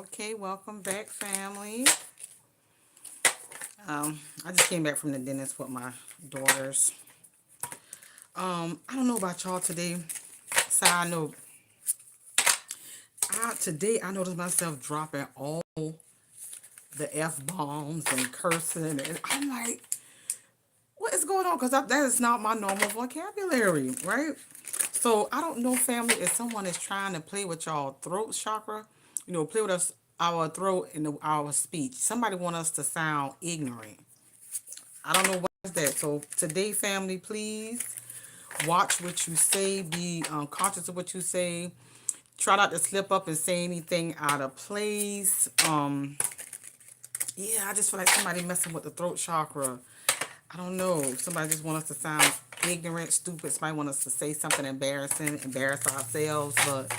Okay, welcome back, family. I just came back from the dentist with my daughters. I don't know about y'all today. Side note, today I noticed myself dropping all the F-bombs and cursing, and I'm like, what is going on? Because that is not my normal vocabulary, right? So I don't know, family, if someone is trying to play with y'all throat chakra, play with us, our throat and our speech. Somebody want us to sound ignorant. I don't know what is that. So today, family, please watch what you say. Be conscious of what you say. Try not to slip up and say anything out of place. Yeah, I just feel like somebody messing with the throat chakra. I don't know. Somebody just want us to sound ignorant, stupid. Somebody want us to say something embarrassing, embarrass ourselves. But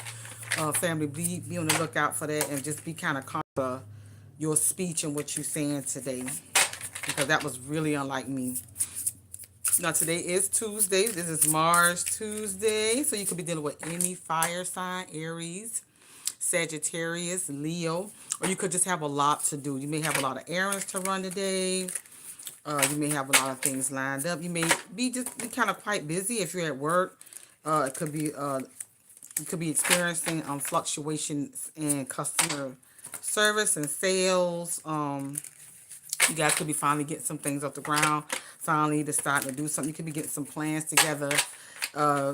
family, be on the lookout for that and just be kind of conscious of your speech and what you're saying today, because that was really unlike me. Now, today is Tuesday. This is Mars Tuesday. So you could be dealing with any fire sign, Aries, Sagittarius, Leo, or you could just have a lot to do. You may have a lot of errands to run today. You may have a lot of things lined up. You may be kind of quite busy if you're at work. It could be you could be experiencing fluctuations in customer service and sales. You guys could be finally getting some things off the ground, finally deciding to do something. You could be getting some plans together, uh,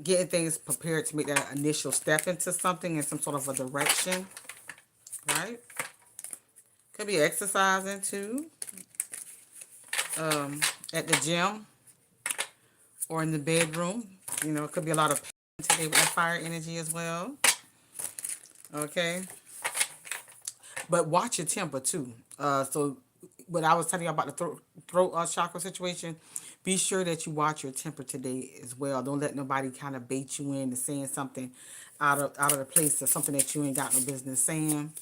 getting things prepared to make that initial step into something in some sort of a direction, right? Could be exercising too, at the gym or in the bedroom. It could be a lot of pain today with that fire energy as well, okay? But watch your temper too. So what I was telling you about the throat chakra situation, be sure that you watch your temper today as well. Don't let nobody kind of bait you into saying something out of the place, or something that you ain't got no business saying.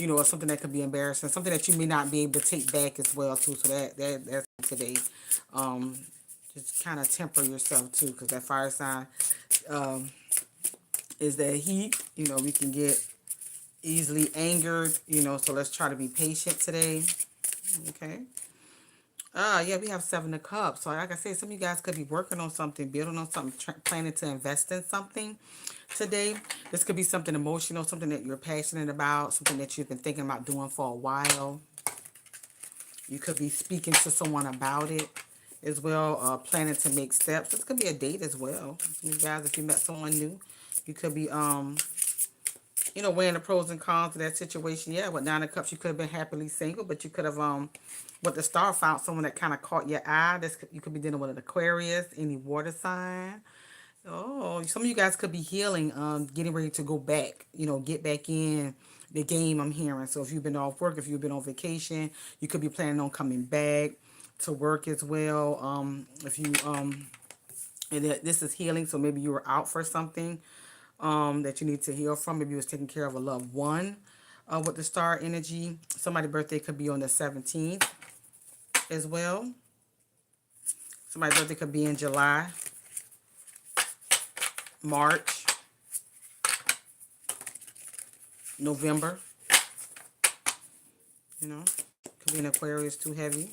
Or something that could be embarrassing, something that you may not be able to take back as well too. So that's today. Um, just kind of temper yourself too, because that fire sign is that heat. We can get easily angered. So let's try to be patient today. Okay. Yeah, we have Seven of Cups. So like I said, some of you guys could be working on something, building on something, planning to invest in something today. This could be something emotional, something that you're passionate about, something that you've been thinking about doing for a while. You could be speaking to someone about it as well, planning to make steps. This could be a date as well. Some of you guys, if you met someone new, you could be weighing the pros and cons of that situation. Yeah, with Nine of Cups, you could have been happily single, but you could have, with the star, found someone that kind of caught your eye. You could be dealing with an Aquarius, any water sign. Oh, some of you guys could be healing, getting ready to go back, get back in the game, I'm hearing. So if you've been off work, if you've been on vacation, you could be planning on coming back to work as well. If you, this is healing, so maybe you were out for something that you need to heal from. Maybe you was taking care of a loved one with the star energy. Somebody's birthday could be on the 17th as well. Somebody's birthday could be in July, March, November. Could be an Aquarius, too heavy.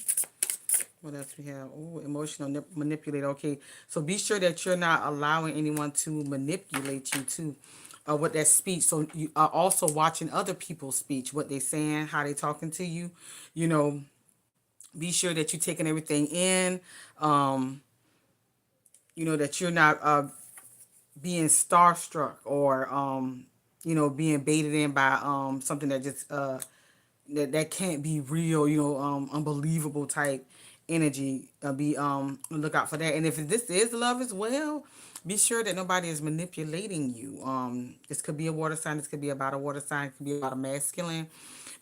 What else we have? Oh, emotional manipulate. Okay, so be sure that you're not allowing anyone to manipulate you too with that speech. So you are also watching other people's speech, what they saying, how they talking to you. Be sure that you're taking everything in. That you're not being starstruck or being baited in by something that just that can't be real, unbelievable type energy. Be look out for that. And if this is love as well, be sure that nobody is manipulating you. This could be a water sign, this could be about a water sign, it could be about a masculine,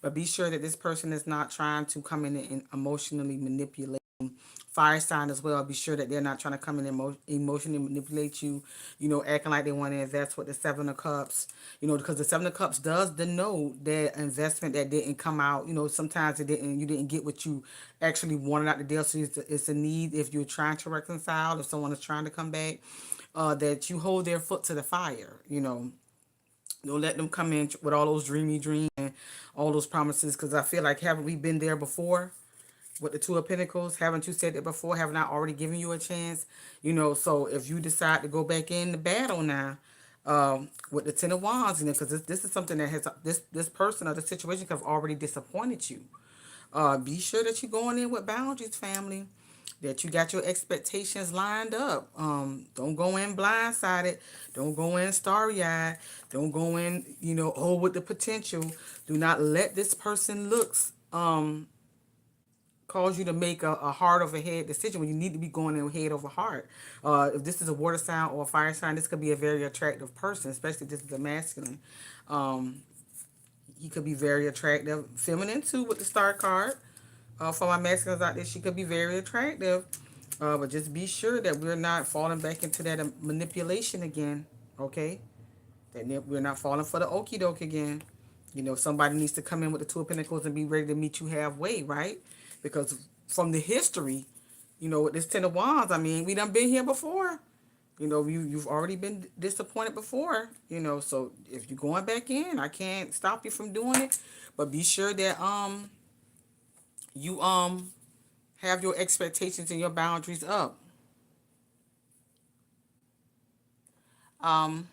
but be sure that this person is not trying to come in and emotionally manipulate. Fire sign as well, be sure that they're not trying to come in and emotionally manipulate you, acting like they want to invest with the Seven of Cups, because the Seven of Cups does denote that investment that didn't come out. Sometimes you didn't get what you actually wanted out the deal. So it's a need, if you're trying to reconcile, if someone is trying to come back, that you hold their foot to the fire. Don't let them come in with all those dreamy dreams all those promises, because I feel like, haven't we been there before with the Two of Pentacles? Haven't you said that before? Haven't I already given you a chance? So if you decide to go back in the battle now, with the Ten of Wands, because this is something that has this person or the situation have already disappointed you. Be sure that you're going in with boundaries, family. That you got your expectations lined up. Don't go in blindsided. Don't go in starry-eyed. Don't go in, with the potential. Do not let this person looks cause you to make a heart over head decision when you need to be going in head over heart. If this is a water sign or a fire sign, this could be a very attractive person, especially if this is a masculine. Um, he could be very attractive. Feminine too with the star card. For my masculines out there, she could be very attractive. But just be sure that we're not falling back into that manipulation again. Okay? That we're not falling for the okie doke again. Somebody needs to come in with the Two of Pentacles and be ready to meet you halfway, right? Because from the history, with this Ten of Wands, I mean, we done been here before. You've already been disappointed before. So if you're going back in, I can't stop you from doing it. But be sure that you have your expectations and your boundaries up. Um,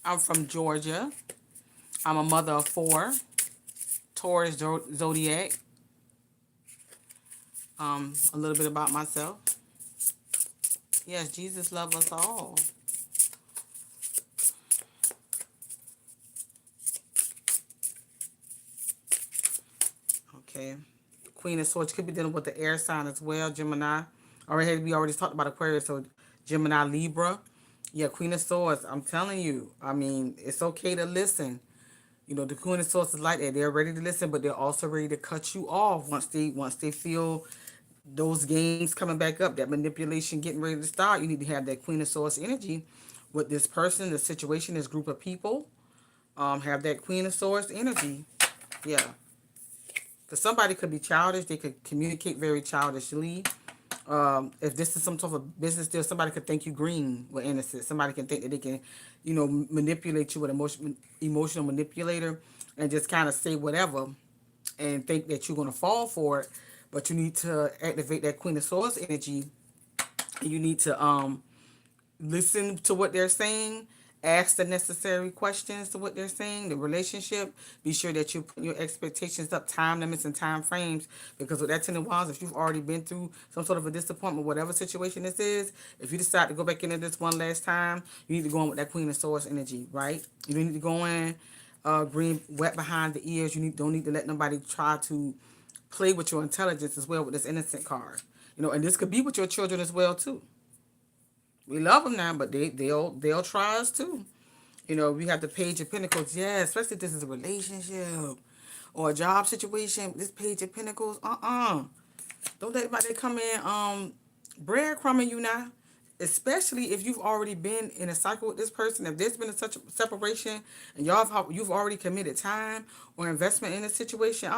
I'm from Georgia. I'm a mother of four. Taurus zodiac. A little bit about myself. Yes, Jesus loves us all. Okay. Queen of Swords could be dealing with the air sign as well, Gemini. We already talked about Aquarius, so Gemini, Libra. Yeah, Queen of Swords. I'm telling you. I mean, it's okay to listen. The Queen of Swords is like that. They're ready to listen, but they're also ready to cut you off once they feel those games coming back up, that manipulation getting ready to start. You need to have that Queen of Swords energy with this person, the situation, this group of people. Have that Queen of Swords energy. Yeah. Because somebody could be childish. They could communicate very childishly. If this is some sort of business deal, somebody could think you green with innocence. Somebody can think that they can, manipulate you with emotional manipulator and just kind of say whatever and think that you're going to fall for it. But you need to activate that Queen of Swords energy. You need to listen to what they're saying, ask the necessary questions to what they're saying, the relationship. Be sure that you put your expectations up, time limits and time frames, because with that Ten of Wands, if you've already been through some sort of a disappointment, whatever situation this is, if you decide to go back into this one last time, you need to go in with that Queen of Swords energy, right? You need to go in green, wet behind the ears. Don't need to let nobody try to play with your intelligence as well with this innocent card. And this could be with your children as well too. We love them now, but they'll try us too. We have the Page of Pentacles. Yeah, especially if this is a relationship or a job situation. This Page of Pentacles, don't let anybody come in breadcrumbing you now. Especially if you've already been in a cycle with this person. If there's been such a separation and you've already committed time or investment in a situation,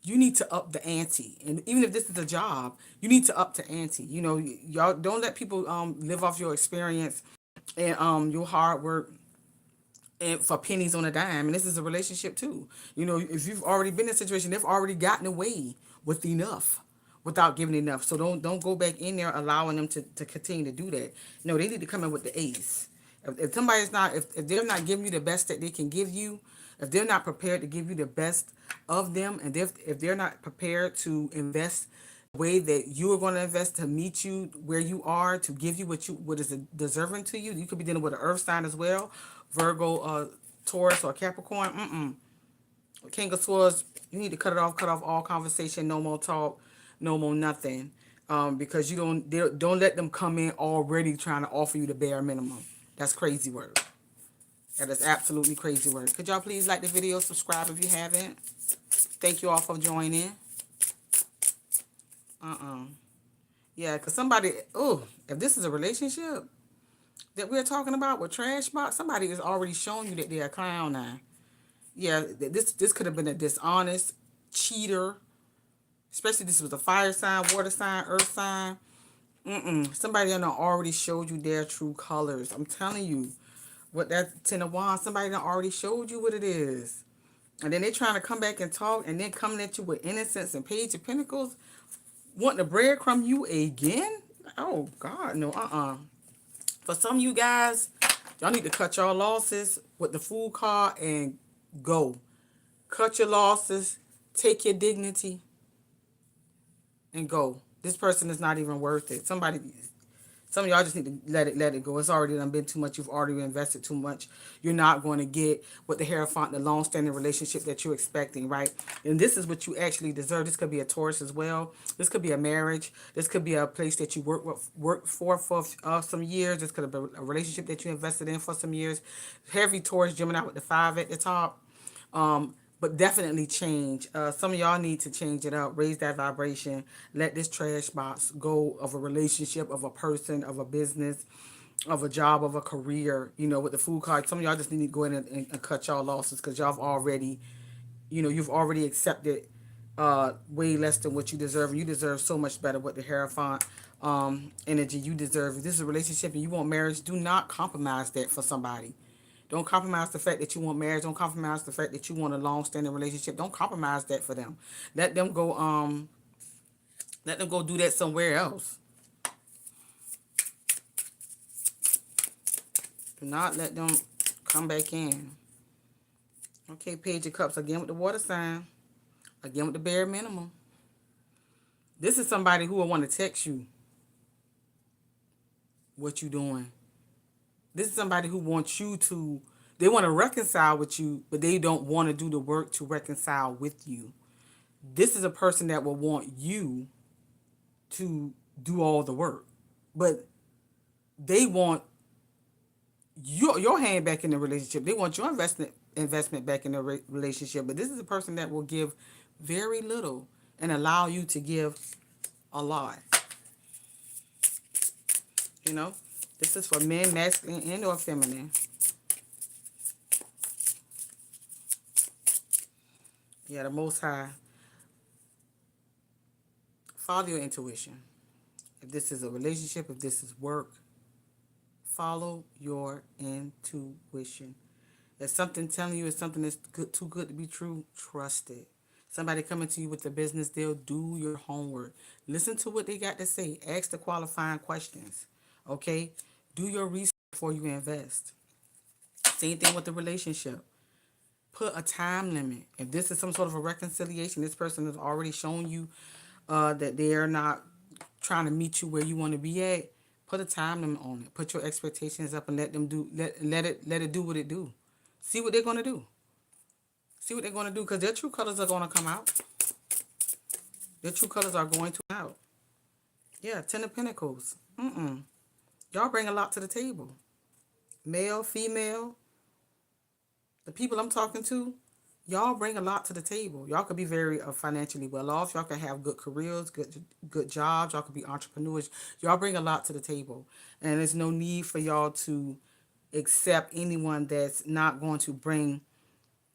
you need to up the ante. And even if this is a job, you need to up the ante. Y'all don't let people live off your experience and your hard work and for pennies on a dime. And this is a relationship too. If you've already been in a situation, they've already gotten away with enough without giving enough. So don't go back in there allowing them to continue to do that. No, they need to come in with the ace. If somebody's not, if they're not giving you the best that they can give you, if they're not prepared to give you the best of them, and if they're not prepared to invest the way that you are going to invest to meet you where you are, to give you what is deserving to you. You could be dealing with an earth sign as well, Virgo, Taurus, or Capricorn. King of Swords, you need to cut off all conversation, no more talk, no more nothing. Because you don't let them come in already trying to offer you the bare minimum. That's crazy work. That is absolutely crazy work. Could y'all please like the video, subscribe if you haven't. Thank you all for joining. Yeah, because if this is a relationship that we're talking about with trash box, somebody is already showing you that they're a clown now. Yeah, this could have been a dishonest cheater. Especially this was a fire sign, water sign, earth sign. Somebody done already showed you their true colors. I'm telling you. What that Ten of Wands, somebody done already showed you what it is. And then they trying to come back and talk and then coming at you with innocence and Page of Pentacles, wanting to breadcrumb you again. Oh, God, no, For some of you guys, y'all need to cut your losses with the Fool card and go. Cut your losses, take your dignity, and go. This person is not even worth it. Some of y'all just need to let it go. It's already done been too much. You've already invested too much. You're not going to get what the Hierophant, the long-standing relationship that you're expecting, right? And this is what you actually deserve. This could be a Taurus as well. This could be a marriage. This could be a place that you work for some years. This could be a relationship that you invested in for some years. Heavy Taurus, Gemini with the 5 at the top. But definitely change. Some of y'all need to change it up, raise that vibration, let this trash box go of a relationship, of a person, of a business, of a job, of a career, with the Fool card. Some of y'all just need to go in and cut y'all losses because y'all have already, you've already accepted way less than what you deserve. And you deserve so much better with the Hierophant energy. You deserve, if this is a relationship and you want marriage, do not compromise that for somebody. Don't compromise the fact that you want marriage. Don't compromise the fact that you want a long-standing relationship. Don't compromise that for them. Let them go. Let them go do that somewhere else. Do not let them come back in. Okay, Page of Cups again with the water sign. Again with the bare minimum. This is somebody who will want to text you. What you doing? This is somebody who wants you to, they want to reconcile with you, but they don't want to do the work to reconcile with you. This is a person that will want you to do all the work, but they want your hand back in the relationship. They want your investment back in the relationship, but this is a person that will give very little and allow you to give a lot. This is for men, masculine and or feminine. Yeah, the Most High. Follow your intuition. If this is a relationship, if this is work, follow your intuition. If something telling you is something that's too good to be true, trust it. Somebody coming to you with a business deal, do your homework. Listen to what they got to say. Ask the qualifying questions. Okay? Do your research before you invest. Same thing with the relationship. Put a time limit. If this is some sort of a reconciliation, this person has already shown you that they are not trying to meet you where you want to be at. Put a time limit on it. Put your expectations up and let them do. Let it do what it do. See what they're gonna do. See what they're gonna do because their true colors are gonna come out. Their true colors are going to come out. Yeah, 10 of Pentacles. Y'all bring a lot to the table. Male, female, the people I'm talking to, y'all bring a lot to the table. Y'all could be very financially well off. Y'all could have good careers, good jobs. Y'all could be entrepreneurs. Y'all bring a lot to the table. And there's no need for y'all to accept anyone that's not going to bring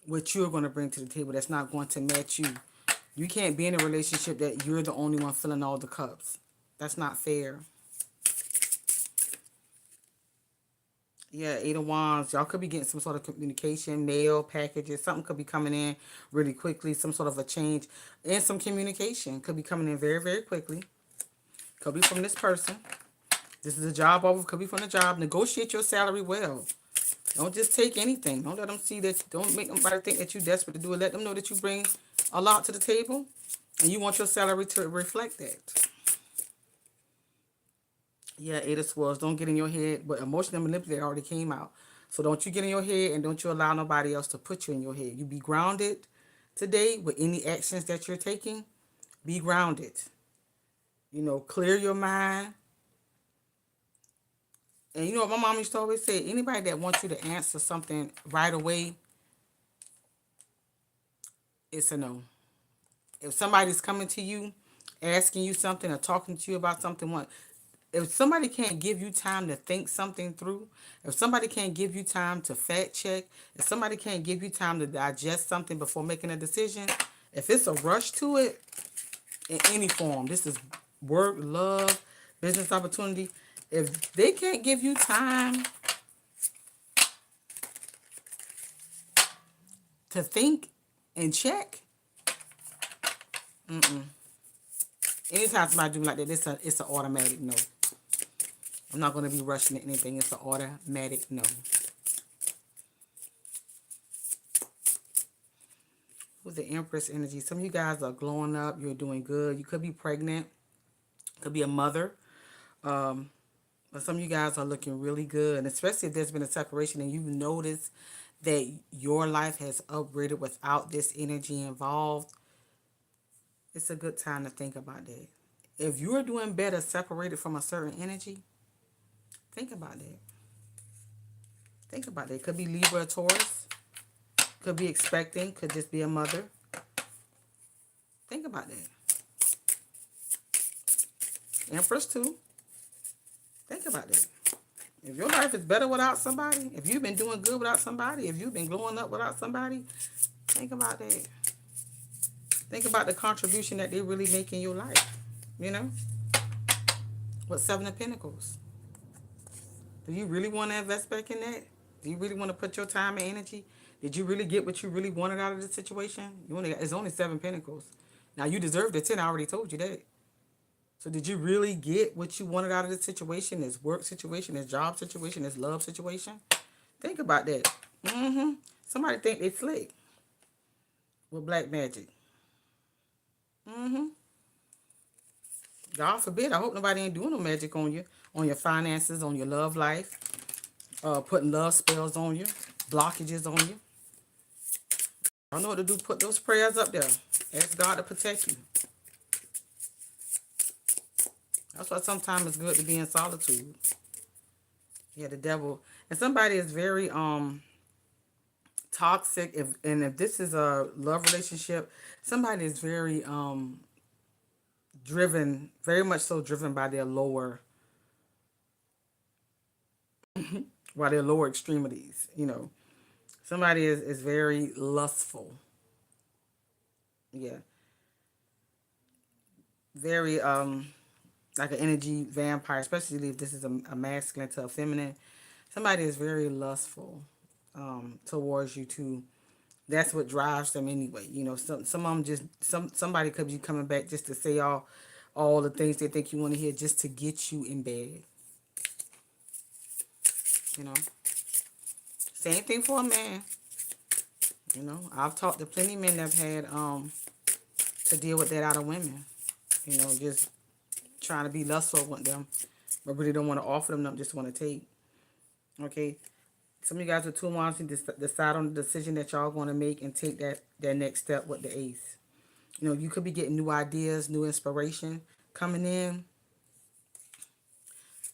what you're going to bring to the table, that's not going to match you. You can't be in a relationship that you're the only one filling all the cups. That's not fair. Yeah, 8 of Wands. Y'all could be getting some sort of communication, mail, packages. Something could be coming in really quickly. Some sort of a change. And some communication could be coming in very, very quickly. Could be from this person. This is a job offer. Could be from the job. Negotiate your salary well. Don't just take anything. Don't let them see that. Don't make nobody think that you're desperate to do it. Let them know that you bring a lot to the table. And you want your salary to reflect that. Yeah, 8 of Swords. Don't get in your head. But emotional manipulator already came out. So don't you get in your head and don't you allow nobody else to put you in your head. You be grounded today with any actions that you're taking. Be grounded. Clear your mind. And you know what my mom used to always say? Anybody that wants you to answer something right away, it's a no. If somebody's coming to you, asking you something or talking to you about something, if somebody can't give you time to think something through, if somebody can't give you time to fact check, if somebody can't give you time to digest something before making a decision, if it's a rush to it, in any form, this is work, love, business opportunity, if they can't give you time to think in check. Anytime somebody do me like that, it's an automatic no. I'm not going to be rushing at anything. It's an automatic no. With the Empress energy, some of you guys are glowing up. You're doing good. You could be pregnant. Could be a mother. But some of you guys are looking really good. And especially if there's been a separation and you notice that your life has upgraded without this energy involved, it's a good time to think about that. If you're doing better separated from a certain energy, think about that. Think about that. It could be Libra or Taurus. Could be expecting. Could just be a mother. Think about that. Empress too. Think about that. If your life is better without somebody, if you've been doing good without somebody, if you've been glowing up without somebody, think about that. Think about the contribution that they really make in your life. You know? With Seven of Pentacles. Do you really want to invest back in that? Do you really want to put your time and energy? Did you really get what you really wanted out of the situation? It's only Seven Pentacles. Now, you deserve the 10. I already told you that. So did you really get what you wanted out of this situation, this work situation, this job situation, this love situation? Think about that. Somebody think they slick with black magic. God forbid. I hope nobody ain't doing no magic on your finances, on your love life, putting love spells on you, blockages on you. I know what to do. Put those prayers up there. Ask God to protect you. That's why sometimes it's good to be in solitude. Yeah, the devil. And somebody is very toxic. If this is a love relationship, somebody is very driven, very much so driven by their lower extremities. Somebody is very lustful. Yeah. Very like an energy vampire, especially if this is a masculine to a feminine. Somebody is very lustful towards you too. That's what drives them anyway. Some of them somebody could be coming back just to say all the things they think you want to hear, just to get you in bed. Same thing for a man. I've talked to plenty of men that have had to deal with that out of women. Just trying to be lustful with them, but really don't want to offer them, just want to take. Okay. Some of you guys with 2 wands need to decide on the decision that y'all going to make and take that next step with the ace. You could be getting new ideas, new inspiration coming in.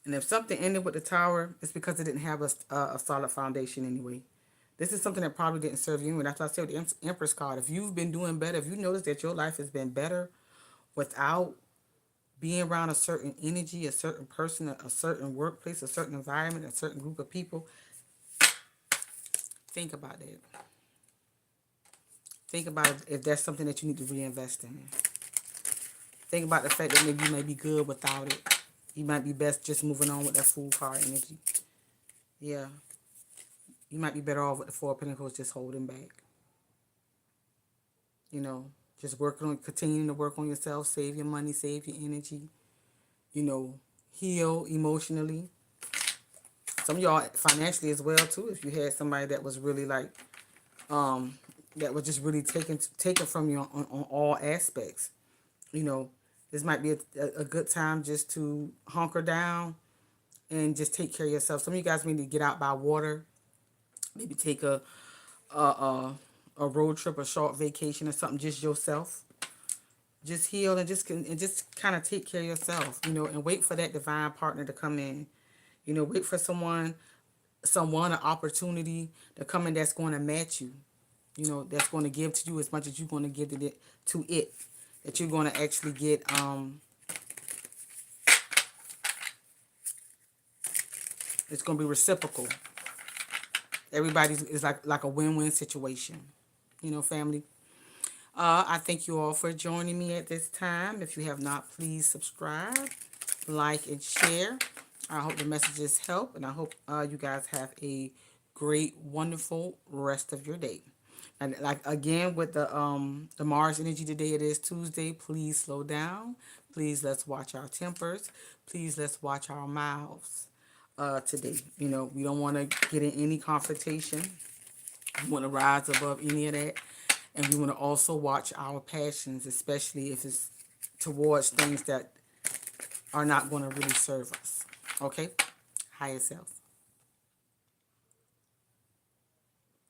And if something ended with the Tower, it's because it didn't have a solid foundation anyway. This is something that probably didn't serve you. And that's why I said with the Empress card, if you've been doing better, if you notice that your life has been better without being around a certain energy, a certain person, a certain workplace, a certain environment, a certain group of people, think about that. Think about if that's something that you need to reinvest in. Think about the fact that maybe you may be good without it. You might be best just moving on with that Fool card energy. Yeah. You might be better off with the Four of Pentacles just holding back. Just continuing to work on yourself, save your money, save your energy. Heal emotionally. Some of y'all financially as well too. If you had somebody that was really like, that was just really taken from you on all aspects. This might be a good time just to hunker down and just take care of yourself. Some of you guys need to get out by water. Maybe take a road trip, a short vacation or something, just yourself. Just heal and just kind of take care of yourself, and wait for that divine partner to come in. Wait for someone, an opportunity to come in that's going to match you. That's going to give to you as much as you're going to give to it. That you're going to actually get it's going to be reciprocal. Everybody's is like a win-win situation. Family. I thank you all for joining me at this time. If you have not, please subscribe, like, and share. I hope the messages help, and I hope you guys have a great, wonderful rest of your day. And like again with the Mars energy today, it is Tuesday. Please slow down. Please let's watch our tempers. Please let's watch our mouths today. You know, we don't want to get in any confrontation. We want to rise above any of that. And we want to also watch our passions, especially if it's towards things that are not going to really serve us. Okay? Higher self.